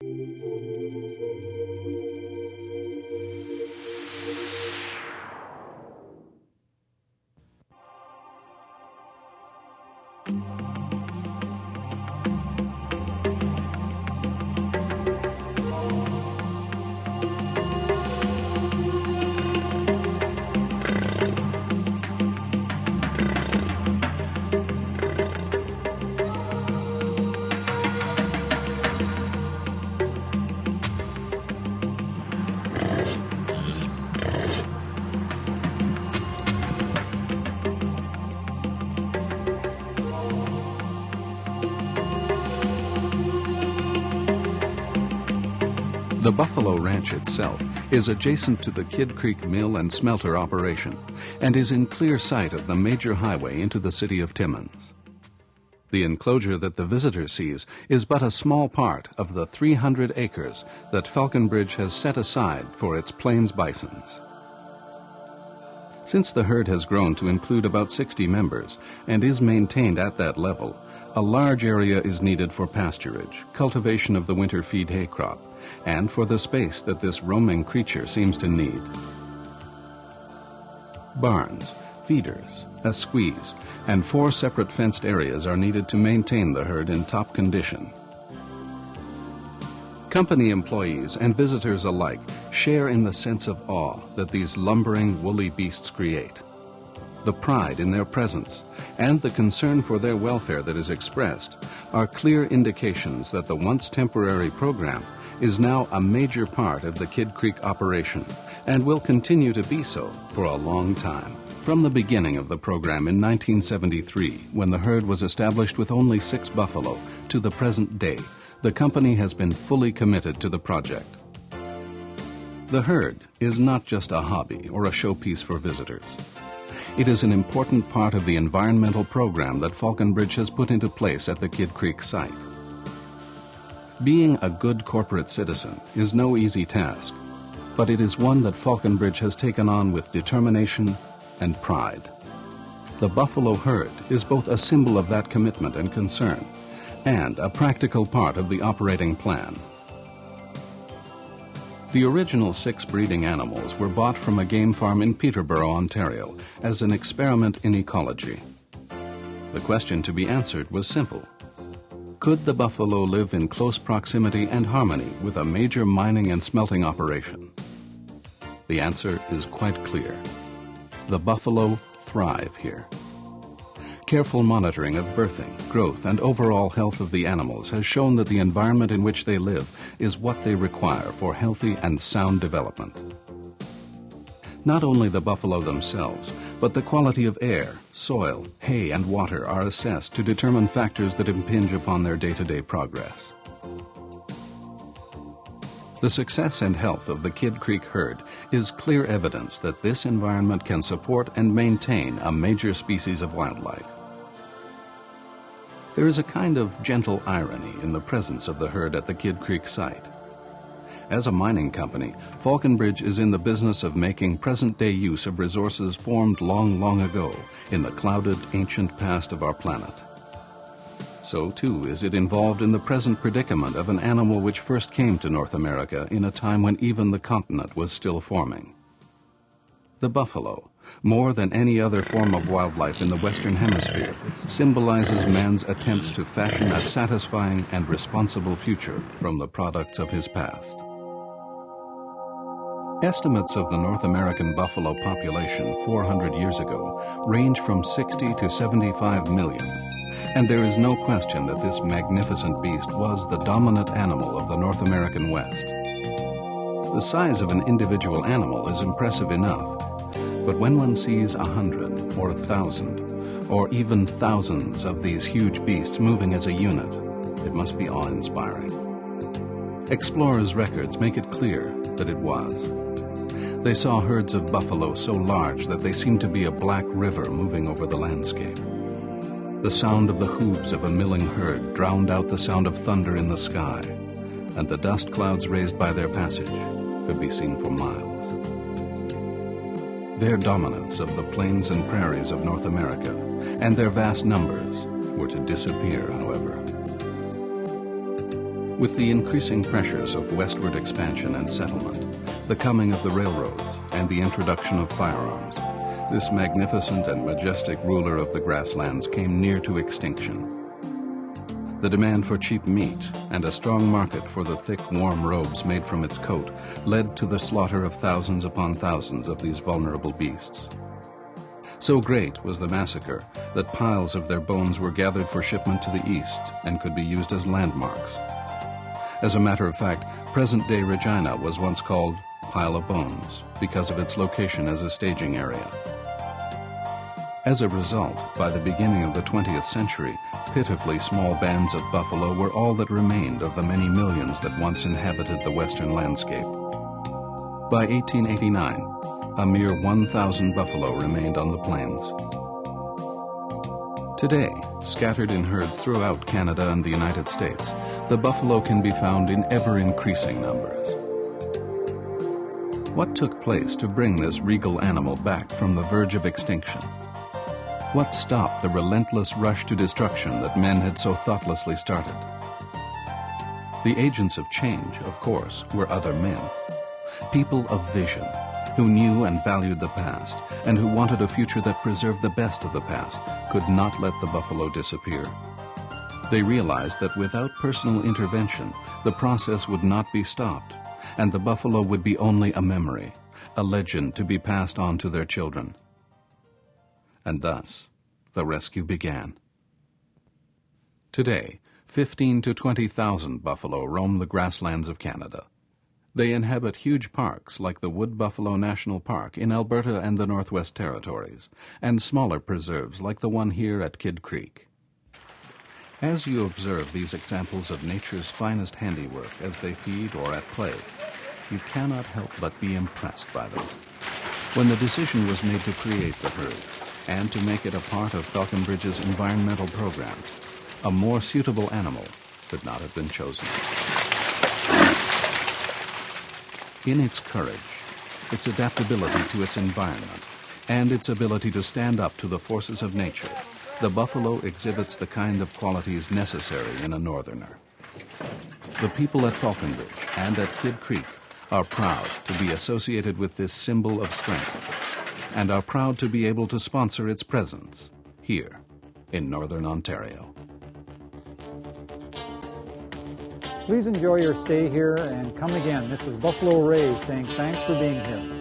The Buffalo Ranch itself is adjacent to the Kidd Creek mill and smelter operation and is in clear sight of the major highway into the city of Timmins. The enclosure that the visitor sees is but a small part of the 300 acres that Folconbridge has set aside for its plains bisons. Since the herd has grown to include about 60 members and is maintained at that level, a large area is needed for pasturage, cultivation of the winter feed hay crop, and for the space that this roaming creature seems to need. Barns, feeders, a squeeze, and 4 separate fenced areas are needed to maintain the herd in top condition. Company employees and visitors alike share in the sense of awe that these lumbering, woolly beasts create. The pride in their presence and the concern for their welfare that is expressed are clear indications that the once temporary program is now a major part of the Kidd Creek operation and will continue to be so for a long time. From the beginning of the program in 1973, when the herd was established with only 6 buffalo, to the present day, the company has been fully committed to the project. The herd is not just a hobby or a showpiece for visitors. It is an important part of the environmental program that Folconbridge has put into place at the Kidd Creek site. Being a good corporate citizen is no easy task, but it is one that Folconbridge has taken on with determination and pride. The buffalo herd is both a symbol of that commitment and concern, and a practical part of the operating plan. The original 6 breeding animals were bought from a game farm in Peterborough, Ontario, as an experiment in ecology. The question to be answered was simple. Could the buffalo live in close proximity and harmony with a major mining and smelting operation? The answer is quite clear. The buffalo thrive here. Careful monitoring of birthing, growth, and overall health of the animals has shown that the environment in which they live is what they require for healthy and sound development. Not only the buffalo themselves, but the quality of air, soil, hay, and water are assessed to determine factors that impinge upon their day-to-day progress. The success and health of the Kidd Creek herd is clear evidence that this environment can support and maintain a major species of wildlife. There is a kind of gentle irony in the presence of the herd at the Kidd Creek site. As a mining company, Folconbridge is in the business of making present-day use of resources formed long, long ago in the clouded, ancient past of our planet. So, too, is it involved in the present predicament of an animal which first came to North America in a time when even the continent was still forming. The buffalo, more than any other form of wildlife in the Western Hemisphere, symbolizes man's attempts to fashion a satisfying and responsible future from the products of his past. Estimates of the North American buffalo population 400 years ago range from 60 to 75 million, and there is no question that this magnificent beast was the dominant animal of the North American West. The size of an individual animal is impressive enough, but when one sees 100 or 1,000 or even thousands of these huge beasts moving as a unit, it must be awe-inspiring. Explorers' records make it clear that it was. They saw herds of buffalo so large that they seemed to be a black river moving over the landscape. The sound of the hooves of a milling herd drowned out the sound of thunder in the sky, and the dust clouds raised by their passage could be seen for miles. Their dominance of the plains and prairies of North America and their vast numbers were to disappear, however. With the increasing pressures of westward expansion and settlement, the coming of the railroads, and the introduction of firearms, this magnificent and majestic ruler of the grasslands came near to extinction. The demand for cheap meat and a strong market for the thick, warm robes made from its coat led to the slaughter of thousands upon thousands of these vulnerable beasts. So great was the massacre that piles of their bones were gathered for shipment to the east and could be used as landmarks. As a matter of fact, present-day Regina was once called Pile of Bones because of its location as a staging area. As a result, by the beginning of the 20th century, pitifully small bands of buffalo were all that remained of the many millions that once inhabited the western landscape. By 1889, a mere 1,000 buffalo remained on the plains. Today, scattered in herds throughout Canada and the United States, the buffalo can be found in ever-increasing numbers. What took place to bring this regal animal back from the verge of extinction? What stopped the relentless rush to destruction that men had so thoughtlessly started? The agents of change, of course, were other men. People of vision, who knew and valued the past, and who wanted a future that preserved the best of the past, could not let the buffalo disappear. They realized that without personal intervention, the process would not be stopped, and the buffalo would be only a memory, a legend to be passed on to their children. And thus, the rescue began. Today, 15,000 to 20,000 buffalo roam the grasslands of Canada. They inhabit huge parks like the Wood Buffalo National Park in Alberta and the Northwest Territories, and smaller preserves like the one here at Kidd Creek. As you observe these examples of nature's finest handiwork as they feed or at play, you cannot help but be impressed by them. When the decision was made to create the herd, and to make it a part of Folconbridge's environmental program, a more suitable animal could not have been chosen. In its courage, its adaptability to its environment, and its ability to stand up to the forces of nature, the buffalo exhibits the kind of qualities necessary in a northerner. The people at Folconbridge and at Kidd Creek are proud to be associated with this symbol of strength, and are proud to be able to sponsor its presence here in Northern Ontario. Please enjoy your stay here and come again. This is Buffalo Ray saying thanks for being here.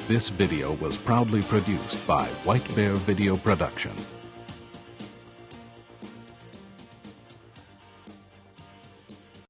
This video was proudly produced by White Bear Video Production.